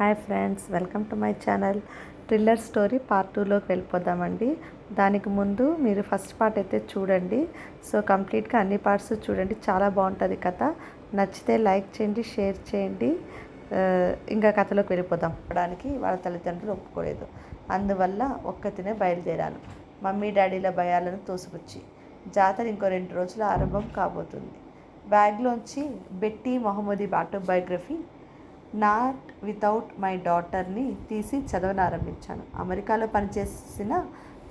Hi friends, welcome to my channel. Thriller story part 2లోకి వెళ్ళిపోదామండి. దానికి ముందు మీరు ఫస్ట్ పార్ట్ అయితే చూడండి. సో కంప్లీట్గా అన్ని పార్ట్స్ చూడండి, చాలా బాగుంటుంది కథ. నచ్చితే లైక్ చేయండి, షేర్ చేయండి. ఇంకా కథలోకి వెళ్ళిపోదాం. చెప్పడానికి వాళ్ళ తల్లిదండ్రులు ఒప్పుకోలేదు. అందువల్ల ఒక్కతినే బయలుదేరాను, మమ్మీ డాడీల భయాలను తోసిపుచ్చి. జాతర ఇంకో 2 రోజుల ఆరంభం కాబోతుంది. బ్యాగ్లోంచి Betty Mahmoody autobiography not without my డాటర్ని తీసి చదవనారంభించాను. అమెరికాలో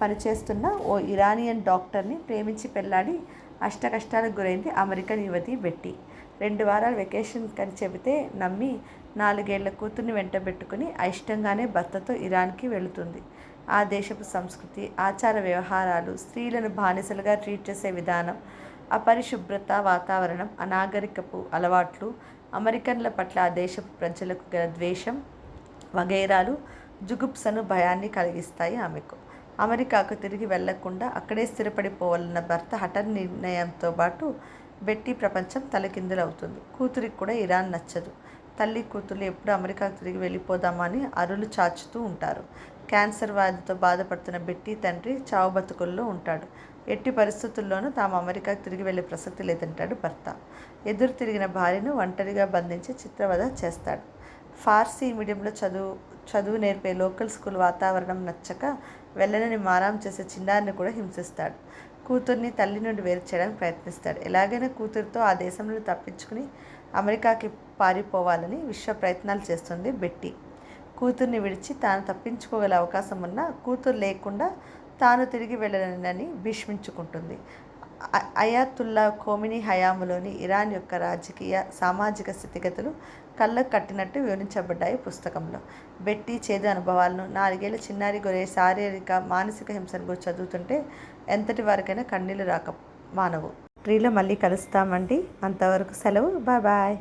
పనిచేస్తున్న ఓ ఇరానియన్ డాక్టర్ని ప్రేమించి పెళ్ళాడి అష్టకష్టాలకు గురైంది అమెరికన్ యువతి బెట్టీ. 2 వారాల వెకేషన్ కని చెబితే నమ్మి 4 ఏళ్ల కూతుర్ని వెంటబెట్టుకుని అయిష్టంగానే భర్తతో ఇరాన్కి వెళుతుంది. ఆ దేశపు సంస్కృతి, ఆచార వ్యవహారాలు, స్త్రీలను బానిసలుగా ట్రీట్ చేసే విధానం, అపరిశుభ్రత వాతావరణం, అనాగరికపు అలవాట్లు, అమెరికన్ల పట్ల ఆ దేశపు ప్రజలకు గల ద్వేషం వగైరాలు జుగుప్సను, భయాన్ని కలిగిస్తాయి ఆమెకు. అమెరికాకు తిరిగి వెళ్లకుండా అక్కడే స్థిరపడిపోవాలన్న భర్త హఠాన్ నిర్ణయంతో పాటు బెట్టీ ప్రపంచం తలకిందులవుతుంది. కూతురికి కూడా ఇరాన్ నచ్చదు. తల్లి కూతుర్లు ఎప్పుడు అమెరికాకు తిరిగి వెళ్ళిపోదామని అరులు చాచుతూ ఉంటారు. క్యాన్సర్ వ్యాధితో బాధపడుతున్న బెట్టీ తండ్రి చావు బతుకుల్లో ఉంటాడు. ఎట్టి పరిస్థితుల్లోనూ తాము అమెరికాకు తిరిగి వెళ్లే ప్రసక్తి లేదంటాడు భర్త. ఎదురు తిరిగిన భార్యను ఒంటరిగా బంధించి చిత్రవద చేస్తాడు. ఫార్సీ మీడియంలో చదువు నేర్పే లోకల్ స్కూల్ వాతావరణం నచ్చక వెళ్ళనని మారాం చేసే చిన్నారిని కూడా హింసిస్తాడు. కూతుర్ని తల్లి నుండి వేరు చేయడానికి ప్రయత్నిస్తాడు. ఎలాగైనా కూతురుతో ఆ దేశం నుండి తప్పించుకుని అమెరికాకి పారిపోవాలని విశ్వ ప్రయత్నాలు చేస్తుంది బెట్టీ. కూతుర్ని విడిచి తాను తప్పించుకోగల అవకాశం ఉన్నా కూతురు లేకుండా తాను తిరిగి వెళ్ళనని భీష్మించుకుంటుంది. అయాతుల్లా ఖోమినీ హయాంలోని ఇరాన్ యొక్క రాజకీయ, సామాజిక స్థితిగతులు కళ్ళకు కట్టినట్టు వివరించబడ్డాయి పుస్తకంలో. బెట్టీ చేదు అనుభవాలను, 4 ఏళ్ల చిన్నారి గురే శారీరక, మానసిక హింసను గురించి చదువుతుంటే ఎంతటి వారికైనా కన్నీళ్లు రాక మానవు. 3లో మళ్ళీ కలుస్తామండి. అంతవరకు సెలవు. Bye bye.